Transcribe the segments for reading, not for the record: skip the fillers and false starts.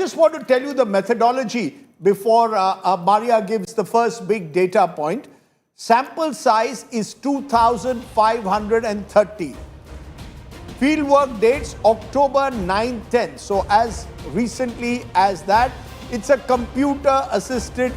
just want to tell you the methodology before Maria gives the first big data point. Sample size is 2,530. Fieldwork dates October 9-10. So as recently as that, it's a computer-assisted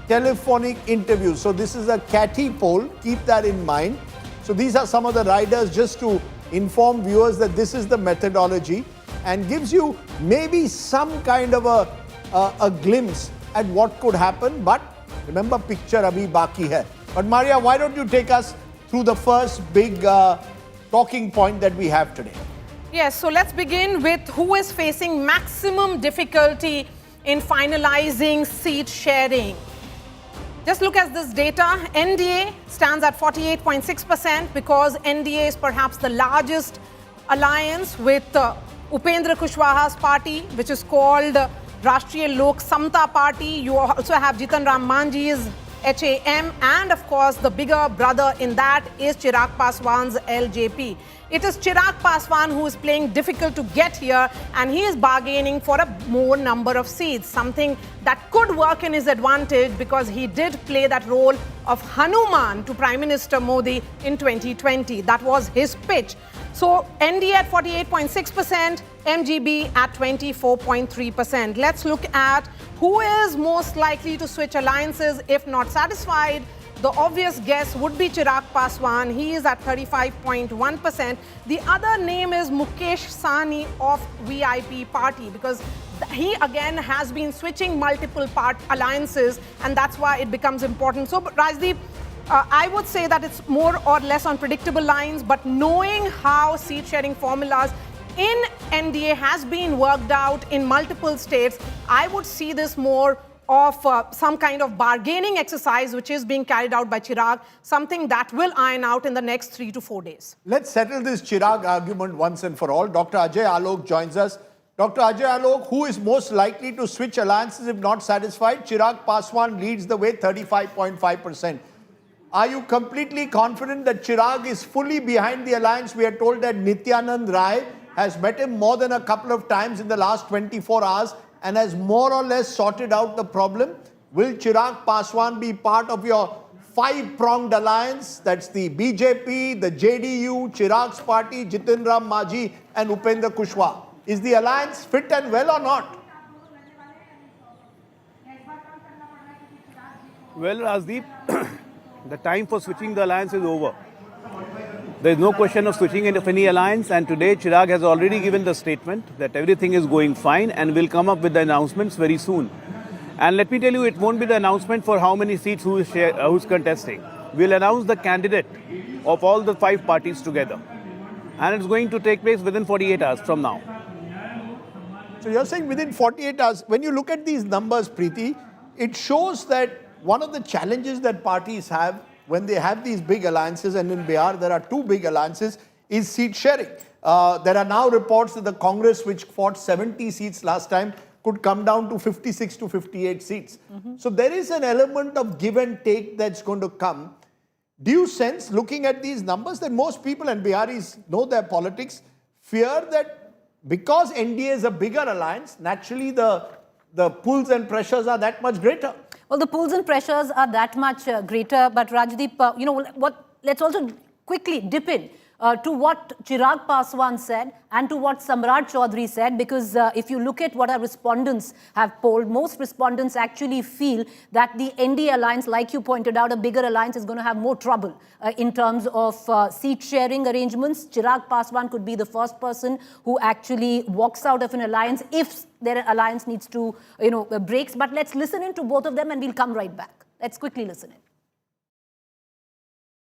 telephonic interview. So this is a CATI poll. Keep that in mind. So these are some of the riders, just to inform viewers that this is the methodology, and gives you maybe some kind of a glimpse at what could happen. But remember, picture abhi baki hai. But Maria, why don't you take us through the first big talking point that we have today? Yes, so let's begin with who is facing maximum difficulty in finalizing seat sharing. Just look at this data. NDA stands at 48.6% because NDA is perhaps the largest alliance with Upendra Kushwaha's party, which is called Rashtriya Lok Samta Party. You also have Jitan Ram Manjhi's HAM, and of course the bigger brother in that is Chirag Paswan's LJP. It is Chirag Paswan who is playing difficult to get here, and he is bargaining for a more number of seats, something that could work in his advantage because he did play that role of Hanuman to Prime Minister Modi in 2020. That was his pitch. So NDA at 48.6%, MGB at 24.3%. Let's look at who is most likely to switch alliances if not satisfied. The obvious guess would be Chirag Paswan. He is at 35.1%. The other name is Mukesh Sahni of VIP Party, because he again has been switching multiple alliances, and that's why it becomes important. So Rajdeep, I would say that it's more or less on predictable lines, but knowing how seat sharing formulas in NDA has been worked out in multiple states, I would see this more of some kind of bargaining exercise which is being carried out by Chirag, something that will iron out in the next 3 to 4 days. Let's settle this Chirag argument once and for all. Dr. Ajay Alok joins us. Dr. Ajay Alok, who is most likely to switch alliances if not satisfied? Chirag Paswan leads the way, 35.5%. Are you completely confident that Chirag is fully behind the alliance? We are told that Nityanand Rai has met him more than a couple of times in the last 24 hours and has more or less sorted out the problem. Will Chirag Paswan be part of your five-pronged alliance? That's the BJP, the JDU, Chirag's party, Jitan Ram Manjhi and Upendra Kushwaha. Is the alliance fit and well or not? Well, Rajdeep, the time for switching the alliance is over. There is no question of switching of any alliance, and today Chirag has already given the statement that everything is going fine and will come up with the announcements very soon. And let me tell you, it won't be the announcement for how many seats who's contesting. We'll announce the candidate of all the five parties together. And it's going to take place within 48 hours from now. So you're saying within 48 hours. When you look at these numbers, Preeti, it shows that one of the challenges that parties have when they have these big alliances, and in Bihar there are two big alliances, is seat sharing. There are now reports that the Congress, which fought 70 seats last time, could come down to 56 to 58 seats. So there is an element of give and take that's going to come. Do you sense, looking at these numbers, that most people, and Biharis know their politics, fear that because NDA is a bigger alliance, naturally the pulls and pressures are that much greater? Well, the pulls and pressures are that much greater. But Rajdeep, you know what? Let's also quickly dip in to what Chirag Paswan said and to what Samrat Chaudhary said, because if you look at what our respondents have polled, most respondents actually feel that the NDA alliance, like you pointed out, a bigger alliance is going to have more trouble in terms of seat sharing arrangements. Chirag Paswan could be the first person who actually walks out of an alliance if their alliance needs to, breaks. But let's listen in to both of them and we'll come right back. Let's quickly listen in.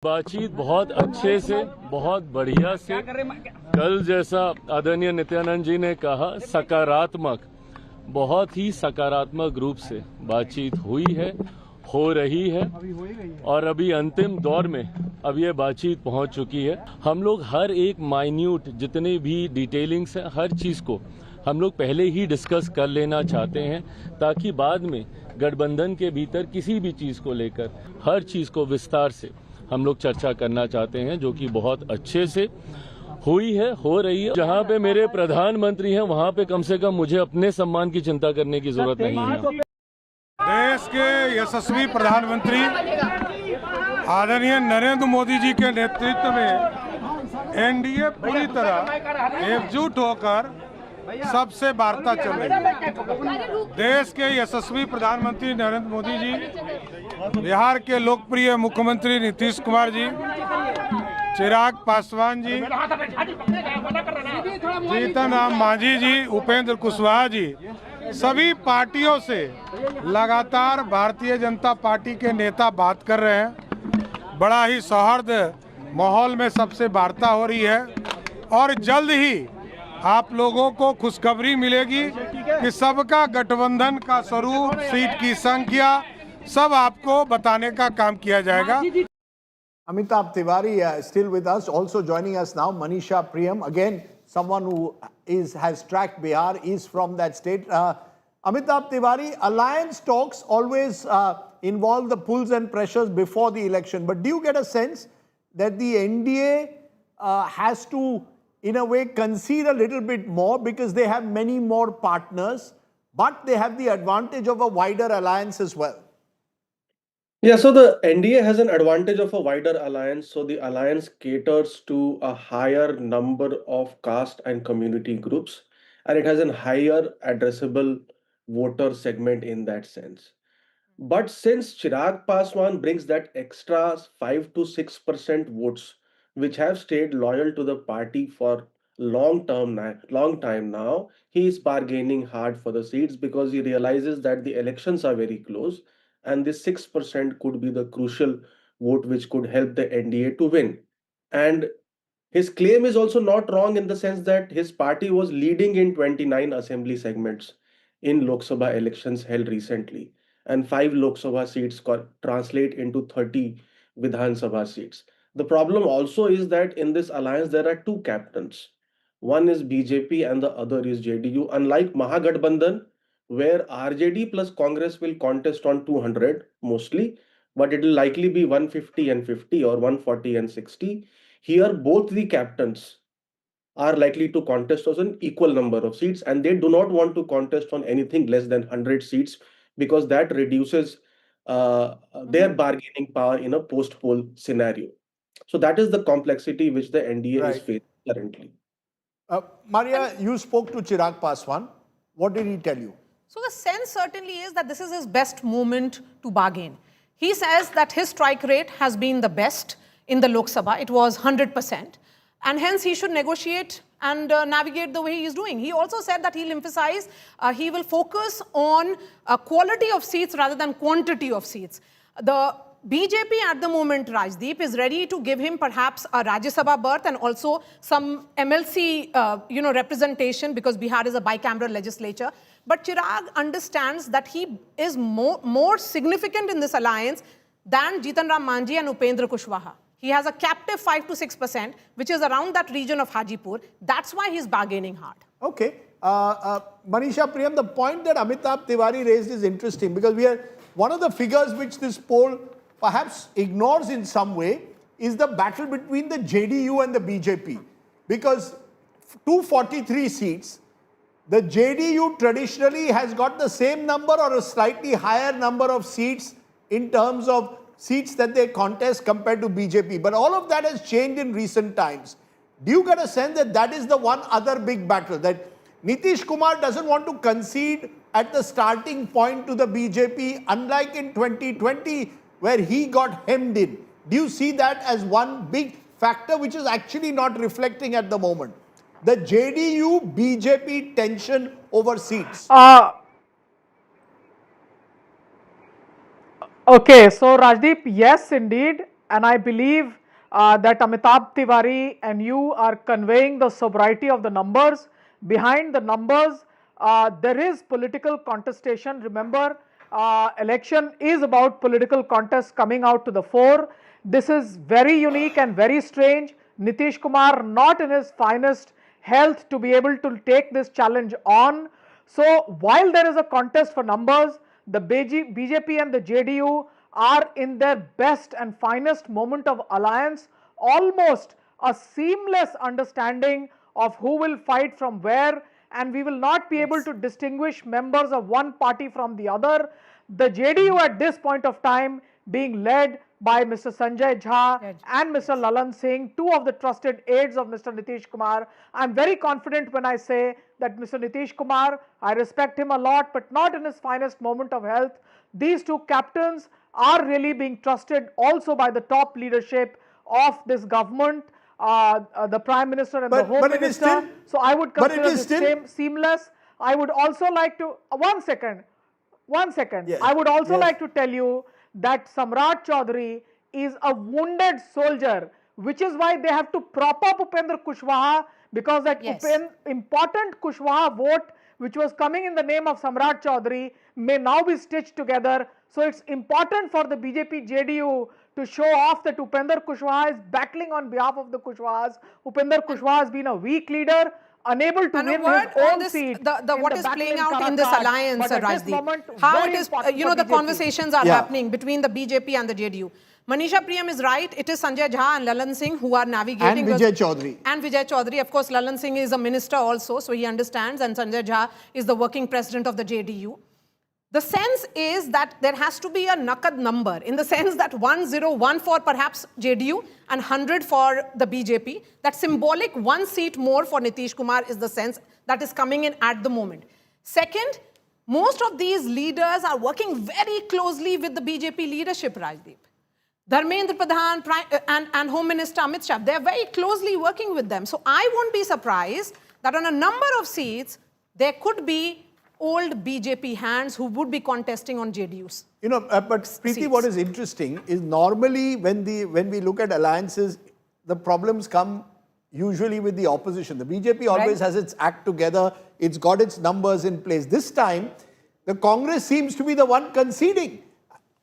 बातचीत बहुत अच्छे से, बहुत बढ़िया से, कल जैसा आदरणीय नित्यानंद जी ने कहा, सकारात्मक, बहुत ही सकारात्मक रूप से बातचीत हुई है, हो रही है, और अभी अंतिम दौर में अब ये बातचीत पहुंच चुकी है. हम लोग हर एक माइन्यूट जितने भी डिटेलिंग्स है, हर चीज को हम लोग पहले ही डिस्कस कर लेना चाहते हैं, ताकि बाद में गठबंधन के भीतर किसी भी चीज को लेकर हर चीज को विस्तार से हम लोग चर्चा करना चाहते हैं, जो कि बहुत अच्छे से हुई है, हो रही है। जहां पे मेरे प्रधानमंत्री हैं वहां पे कम से कम मुझे अपने सम्मान की चिंता करने की जरूरत नहीं है। देश के यशस्वी प्रधानमंत्री आदरणीय नरेंद्र मोदी जी के नेतृत्व में एनडीए पूरी तरह एकजुट होकर सबसे वार्ता चल रही है। देश के यशस्वी प्रधानमंत्री नरेंद्र मोदी जी, बिहार के लोकप्रिय मुख्यमंत्री नीतीश कुमार जी, चिराग पासवान जी, जीतन राम मांझी जी, उपेंद्र कुशवाहा जी, सभी पार्टियों से लगातार भारतीय जनता पार्टी के नेता बात कर रहे हैं। बड़ा ही सौहार्द माहौल में सबसे वार्ता हो रही है और जल्द ही आप लोगों को खुशखबरी मिलेगी कि सबका गठबंधन का स्वरूप, सीट की संख्या सब आपको बताने का काम किया जाएगा। Amitabh Tiwari still with us. Also joining us now, Manisha Priyam, again someone who has tracked Bihar, is from that state. Amitabh Tiwari, alliance talks always involve the pulls and pressures before the election. But do you get a sense that the NDA has to, in a way, concede a little bit more because they have many more partners, but they have the advantage of a wider alliance as well? Yeah, so the NDA has an advantage of a wider alliance. So the alliance caters to a higher number of caste and community groups, and it has a higher addressable voter segment in that sense. But since Chirag Paswan brings that extra 5 to 6% votes, which have stayed loyal to the party for long time now, he is bargaining hard for the seats because he realizes that the elections are very close and this 6% could be the crucial vote which could help the NDA to win. And his claim is also not wrong in the sense that his party was leading in 29 assembly segments in Lok Sabha elections held recently, and 5 Lok Sabha seats translate into 30 Vidhan Sabha seats. The problem also is that in this alliance there are two captains. One is BJP and the other is JDU. Unlike mahagathbandhan, where RJD plus Congress will contest on 200 mostly, but it will likely be 150 and 50 or 140 and 60. Here, both the captains are likely to contest on an equal number of seats, and they do not want to contest on anything less than 100 seats because that reduces their bargaining power in a post-poll scenario. So that is the complexity which the NDA is Right. facing currently. Maria, you spoke to Chirag Paswan. What did he tell you? So the sense certainly is that this is his best moment to bargain. He says that his strike rate has been the best in the Lok Sabha. It was 100%. And hence he should negotiate and navigate the way he is doing. He also said that he'll emphasize, he will focus on quality of seats rather than quantity of seats. The BJP at the moment, Rajdeep, is ready to give him perhaps a Rajya Sabha berth and also some MLC representation because Bihar is a bicameral legislature. But Chirag understands that he is more significant in this alliance than Jitan Ram Manjhi and Upendra Kushwaha. He has a captive 5 to 6%, which is around that region of Hajipur. That's why he's bargaining hard. Okay. Manisha Priyam, the point that Amitabh Tiwari raised is interesting because one of the figures which this poll perhaps ignores in some way is the battle between the JDU and the BJP. Because 243 seats, the JDU traditionally has got the same number or a slightly higher number of seats in terms of seats that they contest compared to BJP. But all of that has changed in recent times. Do you get a sense that that is the one other big battle, that Nitish Kumar doesn't want to concede at the starting point to the BJP, unlike in 2020 where he got hemmed in? Do you see that as one big factor which is actually not reflecting at the moment? The JDU-BJP tension over seats. Okay, so Rajdeep, yes, indeed, and I believe that Amitabh Tiwari and you are conveying the sobriety of the numbers. Behind the numbers, there is political contestation. Remember, election is about political contests coming out to the fore. This is very unique and very strange. Nitish Kumar not in his finest health to be able to take this challenge on. So while there is a contest for numbers, the BJP and the JDU are in their best and finest moment of alliance, almost a seamless understanding of who will fight from where, and we will not be able to distinguish members of one party from the other. The JDU at this point of time being led by Mr. Sanjay Jha and Mr. Lalan Singh, two of the trusted aides of Mr. Nitish Kumar. I'm very confident when I say that Mr. Nitish Kumar, I respect him a lot, but not in his finest moment of health. These two captains are really being trusted also by the top leadership of this government, the Prime Minister and the Home Minister. So I would consider this seamless. I would also like to, one second. Yes. I would also like to tell you that Samrat Chaudhary is a wounded soldier, which is why they have to prop up Upendra Kushwaha, because that important Kushwaha vote, which was coming in the name of Samrat Chaudhary, may now be stitched together. So it's important for the BJP JDU to show off that Upendra Kushwaha is battling on behalf of the Kushwahas. Upendra Kushwaha has been a weak leader, unable to win his own seat. What is playing out in this alliance, Rajdeep? How it is, the conversations are happening between the BJP and the JDU. Manisha Priyam is right. It is Sanjay Jha and Lalan Singh who are navigating. And Vijay Chaudhary. And Vijay Chaudhary. Of course, Lalan Singh is a minister also, so he understands. And Sanjay Jha is the working president of the JDU. The sense is that there has to be a nakad number, in the sense that 101 for perhaps JDU and 100 for the BJP. That symbolic one seat more for Nitish Kumar is the sense that is coming in at the moment. Second, most of these leaders are working very closely with the BJP leadership, Rajdeep. Dharmendra Pradhan and Home Minister Amit Shah, they are very closely working with them. So I won't be surprised that on a number of seats, there could be old BJP hands who would be contesting on JDUs. But Preeti, what is interesting is normally when we look at alliances, the problems come usually with the opposition. The BJP always has its act together. It's got its numbers in place. This time, the Congress seems to be the one conceding.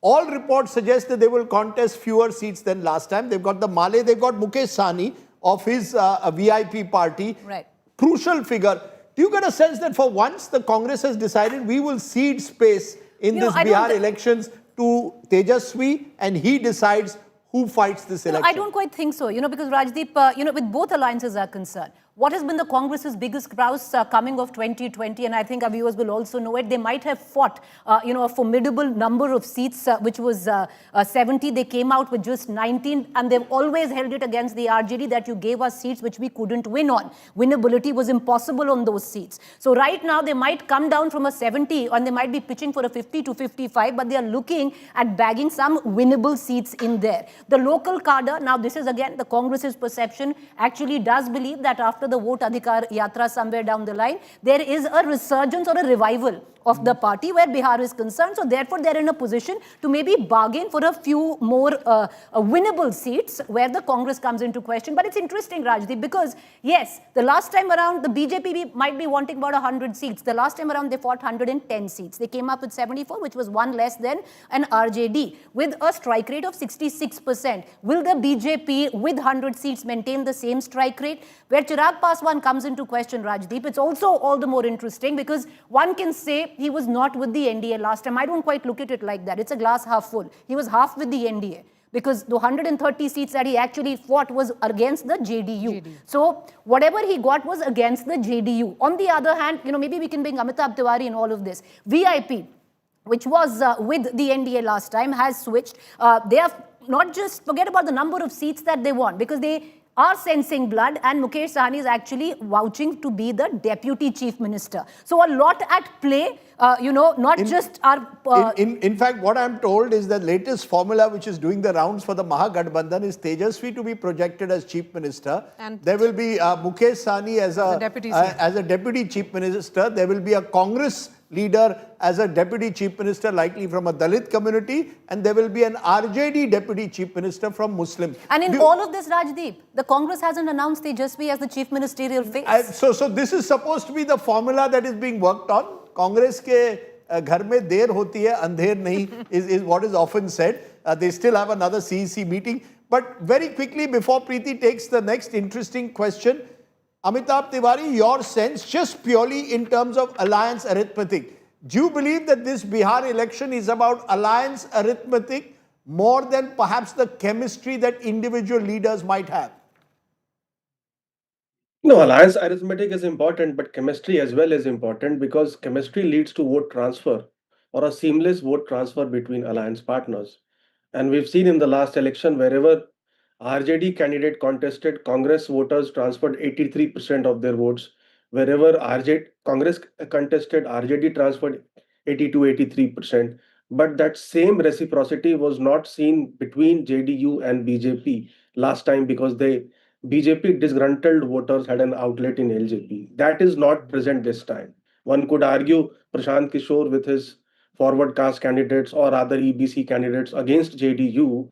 All reports suggest that they will contest fewer seats than last time. They've got the Male, they've got Mukesh Sahni of his VIP party. Right. Crucial figure. Do you get a sense that for once the Congress has decided we will cede space in this Bihar elections to Tejaswi, and he decides who fights this election? I don't quite think so, because Rajdeep, with both alliances are concerned. What has been the Congress's biggest grouse coming of 2020, and I think our viewers will also know it, they might have fought, a formidable number of seats, which was 70. They came out with just 19, and they've always held it against the RJD that you gave us seats which we couldn't win on. Winnability was impossible on those seats. So right now, they might come down from a 70, and they might be pitching for a 50 to 55, but they are looking at bagging some winnable seats in there. The local cadre, now this is again the Congress's perception, actually does believe that after the vote Adhikar Yatra somewhere down the line, there is a resurgence or a revival of the party where Bihar is concerned. So therefore, they're in a position to maybe bargain for a few more winnable seats where the Congress comes into question. But it's interesting, Rajdeep, because yes, the last time around, the BJP might be wanting about 100 seats. The last time around, they fought 110 seats. They came up with 74, which was one less than an RJD, with a strike rate of 66%. Will the BJP with 100 seats maintain the same strike rate? Where Chirag Paswan comes into question, Rajdeep, it's also all the more interesting because one can say he was not with the NDA last time. I don't quite look at it like that. It's a glass half full. He was half with the NDA because the 130 seats that he actually fought was against the JDU. So whatever he got was against the JDU. On the other hand, maybe we can bring Amitabh Tiwari in all of this. VIP, which was with the NDA last time, has switched. They have not just, forget about the number of seats that they want, because they are sensing blood, and Mukesh Sahni is actually vouching to be the Deputy Chief Minister. So a lot at play, just our... In fact, what I'm told is the latest formula which is doing the rounds for the mahagathbandhan is Tejaswi to be projected as Chief Minister. And there will be Mukesh Sahni as a Deputy Chief Minister. There will be a Congress leader as a Deputy Chief Minister, likely from a Dalit community, and there will be an RJD Deputy Chief Minister from Muslims. And in all of this, Rajdeep, the Congress hasn't announced Tejaswi as the Chief Ministerial face. So this is supposed to be the formula that is being worked on. Congress ke ghar mein der hoti hai, andher nahi is what is often said. They still have another CEC meeting. But very quickly, before Preeti takes the next interesting question, Amitabh Tiwari, your sense, just purely in terms of alliance arithmetic, do you believe that this Bihar election is about alliance arithmetic more than perhaps the chemistry that individual leaders might have? No, alliance arithmetic is important, but chemistry as well is important because chemistry leads to vote transfer or a seamless vote transfer between alliance partners. And we've seen in the last election, wherever RJD candidate contested, Congress voters transferred 83% of their votes. Wherever Congress contested, RJD transferred 82, 83%. But that same reciprocity was not seen between JDU and BJP last time because BJP disgruntled voters had an outlet in LJP. That is not present this time. One could argue Prashant Kishore with his forward caste candidates or other EBC candidates against JDU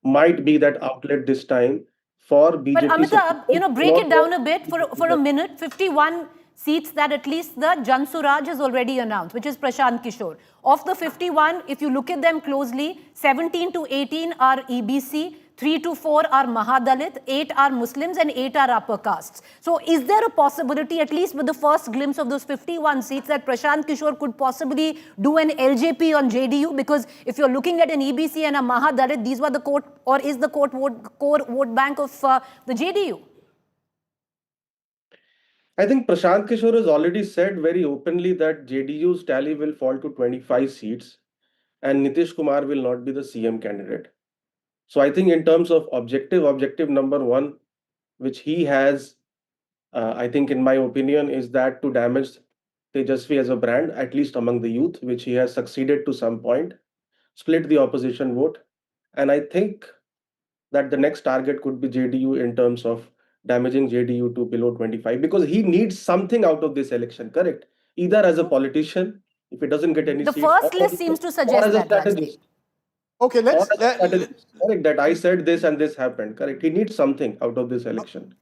might be that outlet this time for But BJP Amitabh, supporters. break it down a bit for a minute. 51 seats that at least the Jan Suraj has already announced, which is Prashant Kishore. Of the 51, if you look at them closely, 17 to 18 are EBC, 3 to 4 are Mahadalit, 8 are Muslims, and 8 are upper castes. So is there a possibility, at least with the first glimpse of those 51 seats, that Prashant Kishore could possibly do an LJP on JDU? Because if you're looking at an EBC and a Mahadalit, these were the core vote bank of the JDU. I think Prashant Kishore has already said very openly that JDU's tally will fall to 25 seats and Nitish Kumar will not be the CM candidate. So I think in terms of objective number one, which he has, I think in my opinion, is that to damage Tejasvi as a brand, at least among the youth, which he has succeeded to some point, split the opposition vote. And I think that the next target could be JDU in terms of damaging JDU to below 25 because he needs something out of this election, correct? Either as a politician, if he doesn't get any The seats, first list seems to suggest or as a that, strategist. Okay, Or as a strategist, correct? That I said this and this happened, correct? He needs something out of this election.